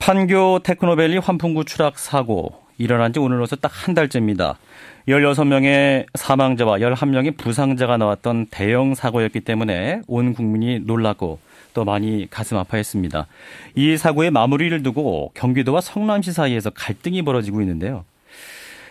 판교 테크노밸리 환풍구 추락 사고 일어난 지 오늘로서 딱 한 달째입니다. 16명의 사망자와 11명의 부상자가 나왔던 대형 사고였기 때문에 온 국민이 놀랐고 또 많이 가슴 아파했습니다. 이 사고의 마무리를 두고 경기도와 성남시 사이에서 갈등이 벌어지고 있는데요.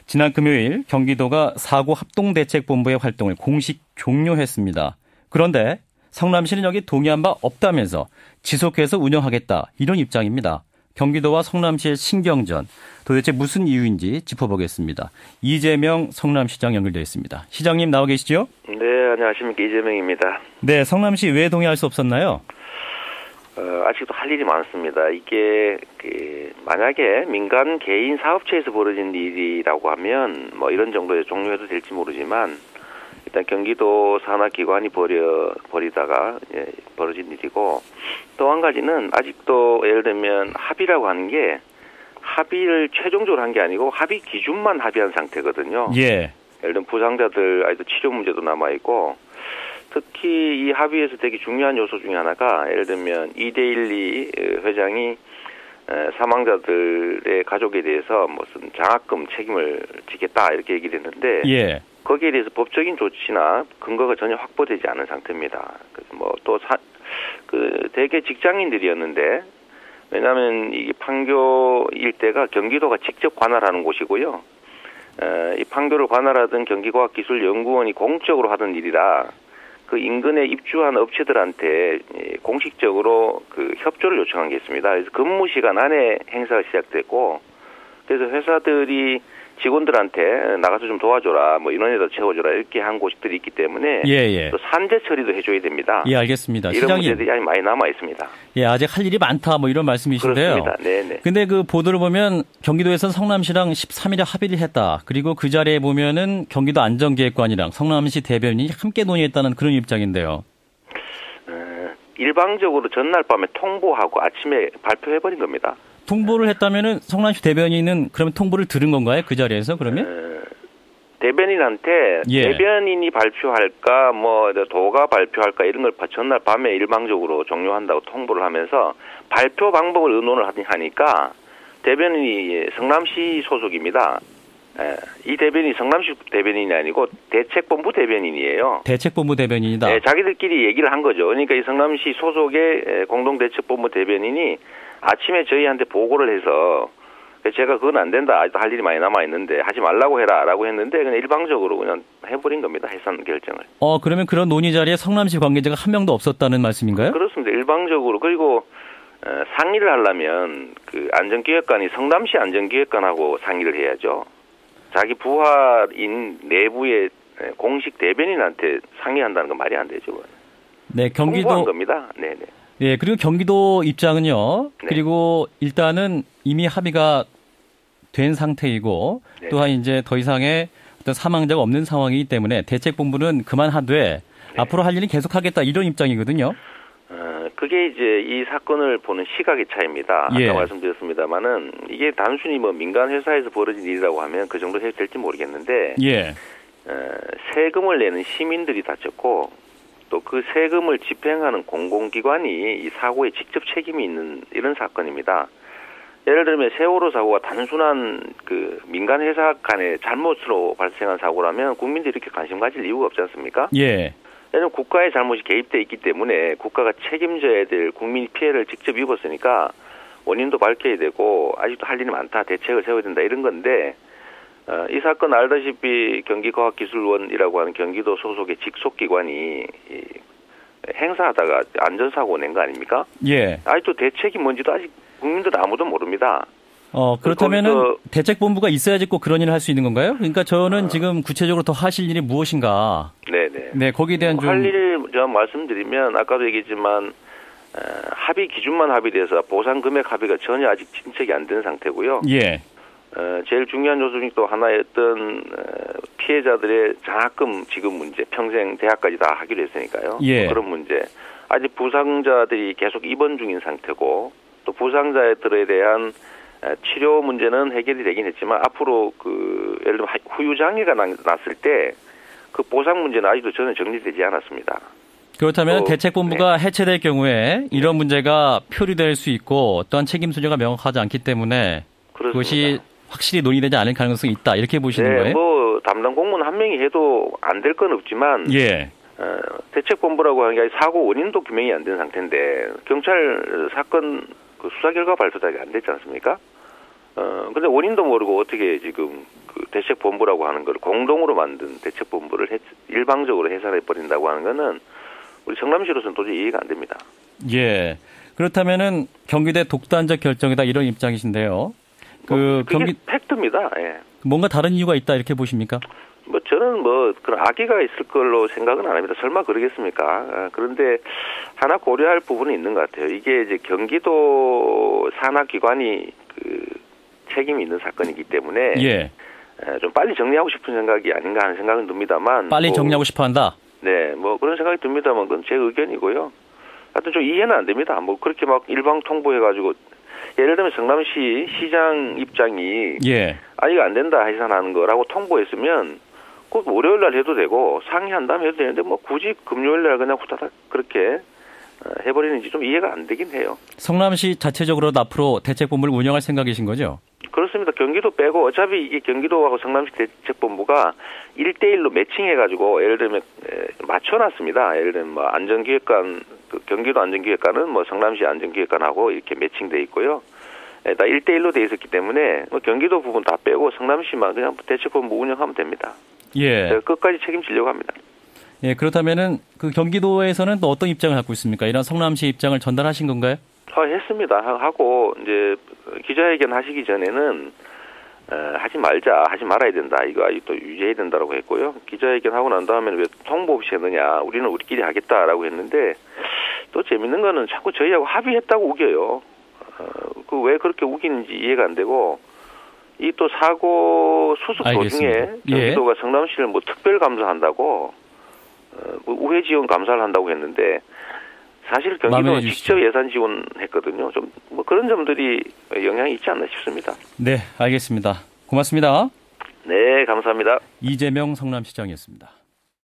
지난 금요일 경기도가 사고 합동대책본부의 활동을 공식 종료했습니다. 그런데 성남시는 여기 동의한 바 없다면서 지속해서 운영하겠다 이런 입장입니다. 경기도와 성남시의 신경전, 도대체 무슨 이유인지 짚어보겠습니다. 이재명 성남시장 연결되어 있습니다. 시장님 나와 계시죠? 네, 안녕하십니까. 이재명입니다. 네, 성남시 왜 동의할 수 없었나요? 아직도 할 일이 많습니다. 이게 만약에 민간 개인 사업체에서 벌어진 일이라고 하면 뭐 이런 정도에 종료해도 될지 모르지만 일단 경기도 산하기관이 벌이다가 벌어진 일이고 또 한 가지는 아직도 예를 들면 합의라고 하는 게 합의를 최종적으로 한 게 아니고 합의 기준만 합의한 상태거든요. 예. 예를 들면 부상자들 아직도 치료 문제도 남아있고 특히 이 합의에서 되게 중요한 요소 중에 하나가 예를 들면 이대일리 회장이 사망자들의 가족에 대해서 무슨 장학금 책임을 지겠다 이렇게 얘기를 했는데 예. 거기에 대해서 법적인 조치나 근거가 전혀 확보되지 않은 상태입니다. 그래서 뭐 또 대개 직장인들이었는데 왜냐하면 이 판교 일대가 경기도가 직접 관할하는 곳이고요. 이 판교를 관할하던 경기과학기술연구원이 공적으로 하던 일이라 그 인근에 입주한 업체들한테 공식적으로 그 협조를 요청한 게 있습니다. 그래서 근무 시간 안에 행사가 시작됐고 그래서 회사들이 직원들한테 나가서 좀 도와줘라, 뭐 인원에다 채워줘라 이렇게 한 곳들이 있기 때문에 또 산재 처리도 해줘야 됩니다. 예, 알겠습니다. 이런 시장님. 문제들이 아직 많이 남아 있습니다. 예, 아직 할 일이 많다 뭐 이런 말씀이신데요. 그렇습니다. 네네. 근데 그 보도를 보면 경기도에서는 성남시랑 13일에 합의를 했다. 그리고 그 자리에 보면은 경기도 안전기획관이랑 성남시 대변인이 함께 논의했다는 그런 입장인데요. 일방적으로 전날 밤에 통보하고 아침에 발표해버린 겁니다. 통보를 했다면은 성남시 대변인은 그러면 통보를 들은 건가요? 그 자리에서 그러면? 대변인한테 대변인이 발표할까 뭐 도가 발표할까 이런 걸 전날 밤에 일방적으로 종료한다고 통보를 하면서 발표 방법을 의논을 하니까 대변인이 성남시 소속입니다. 이 대변인이 성남시 대변인이 아니고 대책본부 대변인이에요. 대책본부 대변인이다. 네, 자기들끼리 얘기를 한 거죠. 그러니까 이 성남시 소속의 공동대책본부 대변인이 아침에 저희한테 보고를 해서 제가 그건 안 된다. 아직도 할 일이 많이 남아있는데 하지 말라고 해라라고 했는데 그냥 일방적으로 그냥 해버린 겁니다. 해산 결정을. 그러면 그런 논의 자리에 성남시 관계자가 한 명도 없었다는 말씀인가요? 그렇습니다. 일방적으로. 그리고 상의를 하려면 그 안전기획관이 성남시 안전기획관하고 상의를 해야죠. 자기 부하인 내부의 공식 대변인한테 상의한다는 건 말이 안 되죠. 네, 경기도 홍보한 겁니다. 네네. 예, 그리고 경기도 입장은요. 네. 그리고 일단은 이미 합의가 된 상태이고 네. 또한 이제 더 이상의 어떤 사망자가 없는 상황이기 때문에 대책본부는 그만하되 네. 앞으로 할 일은 계속하겠다 이런 입장이거든요. 그게 이제 이 사건을 보는 시각의 차이입니다. 아까 말씀드렸습니다만은 이게 단순히 뭐 민간 회사에서 벌어진 일이라고 하면 그 정도 해도 될지 모르겠는데 세금을 내는 시민들이 다쳤고 또 그 세금을 집행하는 공공기관이 이 사고에 직접 책임이 있는 이런 사건입니다. 예를 들면 세월호 사고가 단순한 그 민간 회사 간의 잘못으로 발생한 사고라면 국민들이 이렇게 관심 가질 이유가 없지 않습니까? 예. 왜냐하면 국가의 잘못이 개입돼 있기 때문에 국가가 책임져야 될 국민 피해를 직접 입었으니까 원인도 밝혀야 되고 아직도 할 일이 많다, 대책을 세워야 된다 이런 건데 이 사건 알다시피 경기과학기술원이라고 하는 경기도 소속의 직속기관이 행사하다가 안전사고 낸 거 아닙니까? 예. 아직도 대책이 뭔지도 아직 국민들은 아무도 모릅니다. 그렇다면은 대책본부가 있어야지 꼭 그런 일을 할 수 있는 건가요? 그러니까 저는 지금 구체적으로 더 하실 일이 무엇인가? 네네. 네, 거기에 대한 좀 할 일 제가 말씀드리면 아까도 얘기했지만 합의 기준만 합의돼서 보상 금액 합의가 전혀 아직 진척이 안 된 상태고요. 예. 제일 중요한 요소 중 또 하나였던 피해자들의 장학금 지급 문제, 평생 대학까지 다 하기로 했으니까요. 예. 그런 문제. 아직 부상자들이 계속 입원 중인 상태고 또 부상자들에 대한 치료 문제는 해결이 되긴 했지만 앞으로 그 예를 들면 후유 장애가 났을 때 그 보상 문제는 아직도 전혀 정리되지 않았습니다. 그렇다면 대책본부가 해체될 경우에 이런 문제가 표류될 수 있고 또한 책임 소재가 명확하지 않기 때문에 그렇습니다. 그것이 확실히 논의되지 않을 가능성이 있다 이렇게 보시는 거예요? 뭐 담당 공무원 한 명이 해도 안 될 건 없지만 대책본부라고 하는 게 사고 원인도 규명이 안 된 상태인데 경찰 사건 그 수사 결과 발표가 안 됐지 않습니까? 근데 원인도 모르고 어떻게 지금 그 대책본부라고 하는 걸 공동으로 만든 대책본부를 일방적으로 해산해 버린다고 하는 거는 우리 성남시로서는 도저히 이해가 안 됩니다. 예. 그렇다면은 경기도의 독단적 결정이다 이런 입장이신데요. 그게 팩트입니다. 예. 뭔가 다른 이유가 있다 이렇게 보십니까? 저는 그런 악의가 있을 걸로 생각은 안 합니다. 설마 그러겠습니까? 그런데 하나 고려할 부분이 있는 것 같아요. 이게 이제 경기도 산하기관이 그 책임이 있는 사건이기 때문에 좀 빨리 정리하고 싶은 생각이 아닌가 하는 생각은 듭니다만. 빨리 정리하고 싶어 한다? 네, 그런 생각이 듭니다만 그건 제 의견이고요. 하여튼 좀 이해는 안 됩니다. 그렇게 막 일방 통보해가지고 예를 들면 성남시 시장 입장이 이거 안 된다 해산하는 거라고 통보했으면 꼭 월요일 날 해도 되고 상의한 다음에 해도 되는데 굳이 금요일 날 그냥 후다닥 그렇게 해버리는지 좀 이해가 안 되긴 해요. 성남시 자체적으로 앞으로 대책본부를 운영할 생각이신 거죠? 그렇습니다. 경기도 빼고 어차피 이게 경기도하고 성남시 대책본부가 1대1로 매칭해가지고 예를 들면 맞춰놨습니다. 예를 들면 안전기획관 경기도 안전기획관은 성남시 안전기획관하고 이렇게 매칭돼 있고요. 다 1대1로 돼 있었기 때문에 경기도 부분 다 빼고 성남시만 그냥 대책본부 운영하면 됩니다. 끝까지 책임지려고 합니다. 예, 그렇다면은 그 경기도에서는 또 어떤 입장을 갖고 있습니까? 이런 성남시 입장을 전달하신 건가요? 했습니다. 하고 이제 기자회견 하시기 전에는 하지 말아야 된다. 이거 또 유지해야 된다라고 했고요. 기자회견 하고 난 다음에는 왜 통보 없이 했느냐. 우리는 우리끼리 하겠다라고 했는데 또 재밌는 거는 자꾸 저희하고 합의했다고 우겨요. 왜 그렇게 우기는지 이해가 안 되고 이 또 사고 수습 도중에 경기도가 성남시를 특별 감사한다고 우회 지원 감사를 한다고 했는데 사실 경기도는 직접 예산 지원했거든요. 좀 그런 점들이 영향이 있지 않나 싶습니다. 네, 알겠습니다. 고맙습니다. 네, 감사합니다. 이재명 성남시장이었습니다.